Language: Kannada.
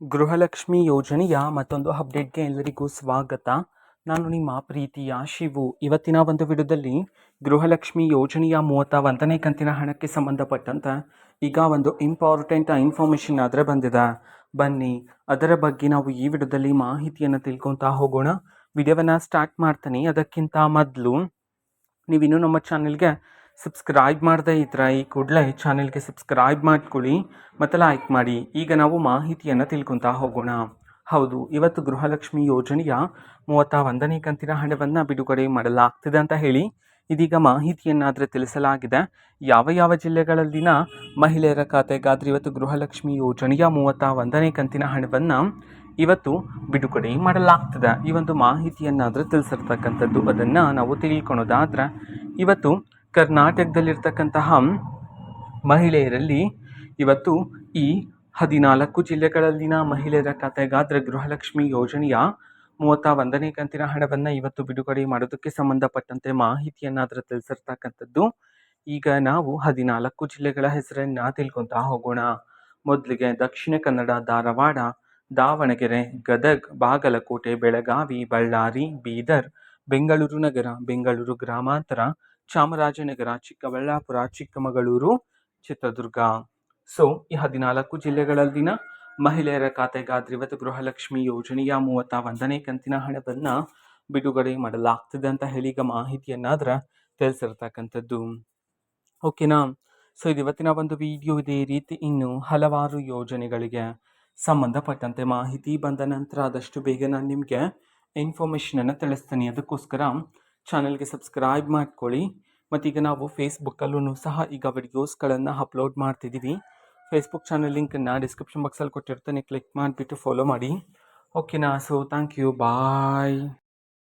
ಗೃಹಲಕ್ಷ್ಮಿ ಯೋಜನೆಯ ಮತ್ತೊಂದು ಅಪ್ಡೇಟ್ಗೆ ಎಲ್ಲರಿಗೂ ಸ್ವಾಗತ. ನಾನು ನಿಮ್ಮ ಪ್ರೀತಿಯ ಶಿವು. ಇವತ್ತಿನ ಒಂದು ವಿಡಿಯೋದಲ್ಲಿ ಗೃಹಲಕ್ಷ್ಮಿ ಯೋಜನೆಯ 31ನೇ ಕಂತಿನ ಹಣಕ್ಕೆ ಸಂಬಂಧಪಟ್ಟಂತೆ ಈಗ ಒಂದು ಇಂಪಾರ್ಟೆಂಟ್ ಇನ್ಫಾರ್ಮೇಷನ್ ಆದರೆ ಬಂದಿದೆ. ಬನ್ನಿ ಅದರ ಬಗ್ಗೆ ನಾವು ಈ ವಿಡಿಯೋದಲ್ಲಿ ಮಾಹಿತಿಯನ್ನು ತಿಳ್ಕೊತಾ ಹೋಗೋಣ. ವಿಡಿಯೋವನ್ನು ಸ್ಟಾರ್ಟ್ ಮಾಡ್ತೀನಿ. ಅದಕ್ಕಿಂತ ಮೊದಲು ನೀವಿನ್ನೂ ನಮ್ಮ ಚಾನೆಲ್ಗೆ ಸಬ್ಸ್ಕ್ರೈಬ್ ಮಾಡದೇ ಇದ್ರೆ ಈ ಕೂಡಲೇ ಚಾನೆಲ್ಗೆ ಸಬ್ಸ್ಕ್ರೈಬ್ ಮಾಡ್ಕೊಳ್ಳಿ ಮತ್ತು ಲೈಕ್ ಮಾಡಿ. ಈಗ ನಾವು ಮಾಹಿತಿಯನ್ನು ತಿಳ್ಕೊತಾ ಹೋಗೋಣ. ಹೌದು, ಇವತ್ತು ಗೃಹಲಕ್ಷ್ಮಿ ಯೋಜನೆಯ 31ನೇ ಕಂತಿನ ಹಣವನ್ನು ಬಿಡುಗಡೆ ಮಾಡಲಾಗ್ತಿದೆ ಅಂತ ಹೇಳಿ ಇದೀಗ ಮಾಹಿತಿಯನ್ನಾದರೆ ತಿಳಿಸಲಾಗಿದೆ. ಯಾವ ಯಾವ ಜಿಲ್ಲೆಗಳಲ್ಲಿನ ಮಹಿಳೆಯರ ಖಾತೆಗಾದ್ರೆ ಇವತ್ತು ಗೃಹಲಕ್ಷ್ಮಿ ಯೋಜನೆಯ 31ನೇ ಕಂತಿನ ಹಣವನ್ನು ಇವತ್ತು ಬಿಡುಗಡೆ ಮಾಡಲಾಗ್ತದೆ. ಈ ಒಂದು ಮಾಹಿತಿಯನ್ನಾದರೆ ತಿಳಿಸಿರ್ತಕ್ಕಂಥದ್ದು. ಅದನ್ನು ನಾವು ತಿಳ್ಕೊಳೋದಾದ್ರೆ ಇವತ್ತು ಕರ್ನಾಟಕದಲ್ಲಿರ್ತಕ್ಕಂತಹ ಮಹಿಳೆಯರಲ್ಲಿ ಇವತ್ತು ಈ 14 ಜಿಲ್ಲೆಗಳಲ್ಲಿನ ಮಹಿಳೆಯರ ಖಾತೆಗಾದ್ರೆ ಗೃಹಲಕ್ಷ್ಮಿ ಯೋಜನೆಯ 31ನೇ ಕಂತಿನ ಹಣವನ್ನು ಇವತ್ತು ಬಿಡುಗಡೆ ಮಾಡೋದಕ್ಕೆ ಸಂಬಂಧಪಟ್ಟಂತೆ ಮಾಹಿತಿಯನ್ನಾದರೂ ತಿಳಿಸಿರ್ತಕ್ಕಂಥದ್ದು. ಈಗ ನಾವು 14 ಜಿಲ್ಲೆಗಳ ಹೆಸರನ್ನು ತಿಳ್ಕೊತಾ ಹೋಗೋಣ. ಮೊದಲಿಗೆ ದಕ್ಷಿಣ ಕನ್ನಡ, ಧಾರವಾಡ, ದಾವಣಗೆರೆ, ಗದಗ್, ಬಾಗಲಕೋಟೆ, ಬೆಳಗಾವಿ, ಬಳ್ಳಾರಿ, ಬೀದರ್, ಬೆಂಗಳೂರು ನಗರ, ಬೆಂಗಳೂರು ಗ್ರಾಮಾಂತರ, ಚಾಮರಾಜನಗರ, ಚಿಕ್ಕಬಳ್ಳಾಪುರ, ಚಿಕ್ಕಮಗಳೂರು, ಚಿತ್ರದುರ್ಗ. ಸೊ ಈ 14 ಜಿಲ್ಲೆಗಳಲ್ಲಿನ ಮಹಿಳೆಯರ ಖಾತೆಗಾದ್ರೆ ಇವತ್ತು ಗೃಹಲಕ್ಷ್ಮಿ ಯೋಜನೆಯ 31ನೇ ಕಂತಿನ ಹಣವನ್ನು ಬಿಡುಗಡೆ ಮಾಡಲಾಗ್ತದೆ ಅಂತ ಹೇಳಿ ಈಗ ಮಾಹಿತಿಯನ್ನಾದ್ರೆ ತಿಳಿಸಿರ್ತಕ್ಕಂಥದ್ದು. ಓಕೆನಾ? ಸೊ ಇದು ಇವತ್ತಿನ ಒಂದು ವಿಡಿಯೋ. ಇದೇ ರೀತಿ ಇನ್ನು ಹಲವಾರು ಯೋಜನೆಗಳಿಗೆ ಸಂಬಂಧಪಟ್ಟಂತೆ ಮಾಹಿತಿ ಬಂದ ನಂತರ ಆದಷ್ಟು ಬೇಗ ನಾನು ನಿಮಗೆ ಇನ್ಫಾರ್ಮೇಷನನ್ನು ತಿಳಿಸ್ತೀನಿ. ಅದಕ್ಕೋಸ್ಕರ ಚಾನಲ್ಗೆ ಸಬ್ಸ್ಕ್ರೈಬ್ ಮಾಡ್ಕೊಳ್ಳಿ. ಮತ್ತೀಗ ನಾವು ಫೇಸ್ಬುಕ್ಕಲ್ಲೂ ಸಹ ಈಗ ವಿಡಿಯೋಸ್ಗಳನ್ನು ಅಪ್ಲೋಡ್ ಮಾಡ್ತಿದ್ದೀವಿ. ಫೇಸ್ಬುಕ್ ಚಾನಲ್ ಲಿಂಕನ್ನು ಡಿಸ್ಕ್ರಿಪ್ಷನ್ ಬಾಕ್ಸಲ್ಲಿ ಕೊಟ್ಟಿರ್ತೇನೆ. ಕ್ಲಿಕ್ ಮಾಡಿಬಿಟ್ಟು ಫಾಲೋ ಮಾಡಿ. ಓಕೆನಾ? So thank you, bye.